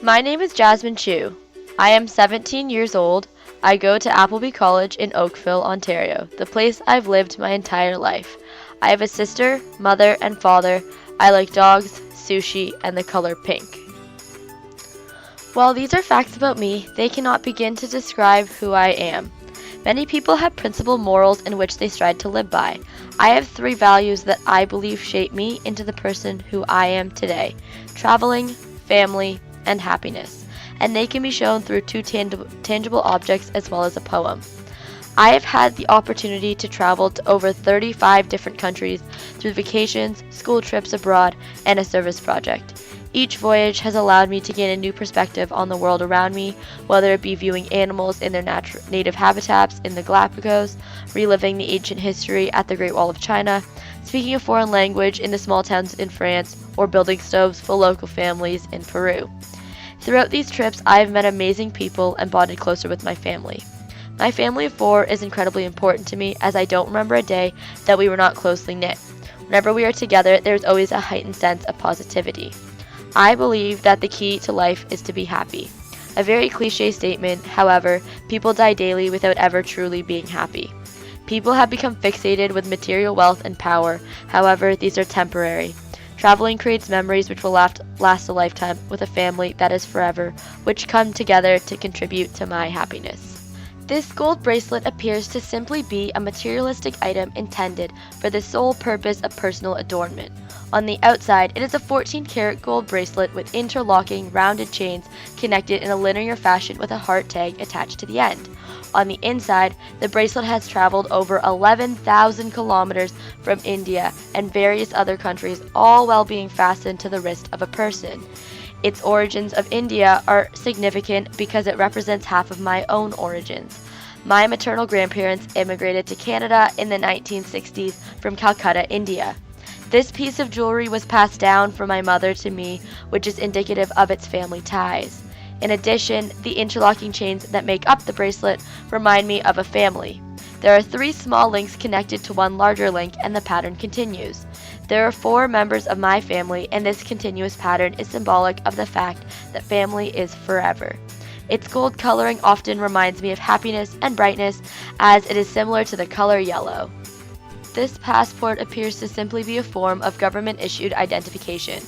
My name is Jasmine Chu. I am 17 years old. I go to Appleby College in Oakville, Ontario, the place I've lived my entire life. I have a sister, mother, and father. I like dogs, sushi, and the color pink. While these are facts about me, they cannot begin to describe who I am. Many people have principal morals in which they strive to live by. I have three values that I believe shape me into the person who I am today: traveling, family, and happiness. And they can be shown through two tangible objects as well as a poem. I have had the opportunity to travel to over 35 different countries through vacations, school trips abroad, and a service project. Each voyage has allowed me to gain a new perspective on the world around me, whether it be viewing animals in their native habitats in the Galapagos, reliving the ancient history at the Great Wall of China, speaking a foreign language in the small towns in France, or building stoves for local families in Peru. Throughout these trips, I have met amazing people and bonded closer with my family. My family of four is incredibly important to me, as I don't remember a day that we were not closely knit. Whenever we are together, there is always a heightened sense of positivity. I believe that the key to life is to be happy. A very cliche statement, however, people die daily without ever truly being happy. People have become fixated with material wealth and power, however, these are temporary. Traveling creates memories which will last a lifetime with a family that is forever, which come together to contribute to my happiness. This gold bracelet appears to simply be a materialistic item intended for the sole purpose of personal adornment. On the outside, it is a 14-karat gold bracelet with interlocking rounded chains connected in a linear fashion with a heart tag attached to the end. On the inside, the bracelet has traveled over 11,000 kilometers from India and various other countries, all while being fastened to the wrist of a person. Its origins of India are significant because it represents half of my own origins. My maternal grandparents immigrated to Canada in the 1960s from Calcutta, India. This piece of jewelry was passed down from my mother to me, which is indicative of its family ties. In addition, the interlocking chains that make up the bracelet remind me of a family. There are 3 small links connected to one larger link, and the pattern continues. There are 4 members of my family, and this continuous pattern is symbolic of the fact that family is forever. Its gold coloring often reminds me of happiness and brightness, as it is similar to the color yellow. This passport appears to simply be a form of government-issued identification.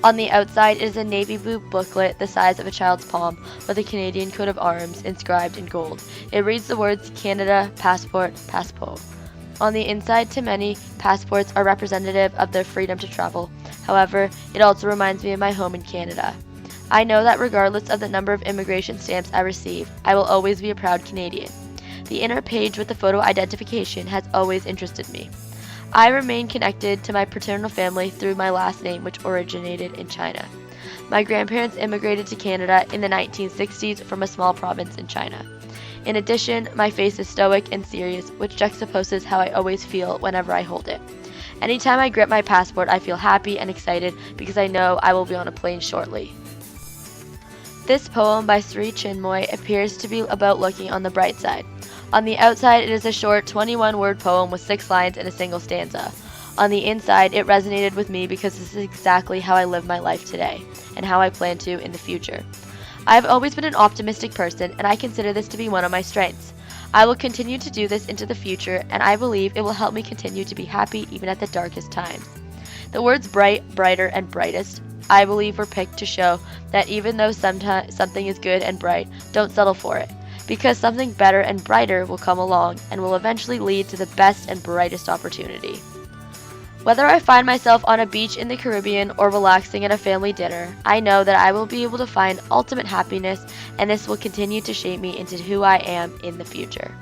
On the outside is a navy blue booklet the size of a child's palm with a Canadian coat of arms inscribed in gold. It reads the words Canada, Passport, Passport. On the inside, to many, passports are representative of their freedom to travel. However, it also reminds me of my home in Canada. I know that regardless of the number of immigration stamps I receive, I will always be a proud Canadian. The inner page with the photo identification has always interested me. I remain connected to my paternal family through my last name, which originated in China. My grandparents immigrated to Canada in the 1960s from a small province in China. In addition, my face is stoic and serious, which juxtaposes how I always feel whenever I hold it. Anytime I grip my passport, I feel happy and excited because I know I will be on a plane shortly. This poem by Sri Chinmoy appears to be about looking on the bright side. On the outside, it is a short 21-word poem with 6 lines in a single stanza. On the inside, it resonated with me because this is exactly how I live my life today, and how I plan to in the future. I have always been an optimistic person, and I consider this to be one of my strengths. I will continue to do this into the future, and I believe it will help me continue to be happy even at the darkest times. The words bright, brighter, and brightest, I believe, were picked to show that even though sometimes something is good and bright, don't settle for it, because something better and brighter will come along and will eventually lead to the best and brightest opportunity. Whether I find myself on a beach in the Caribbean or relaxing at a family dinner, I know that I will be able to find ultimate happiness, and this will continue to shape me into who I am in the future.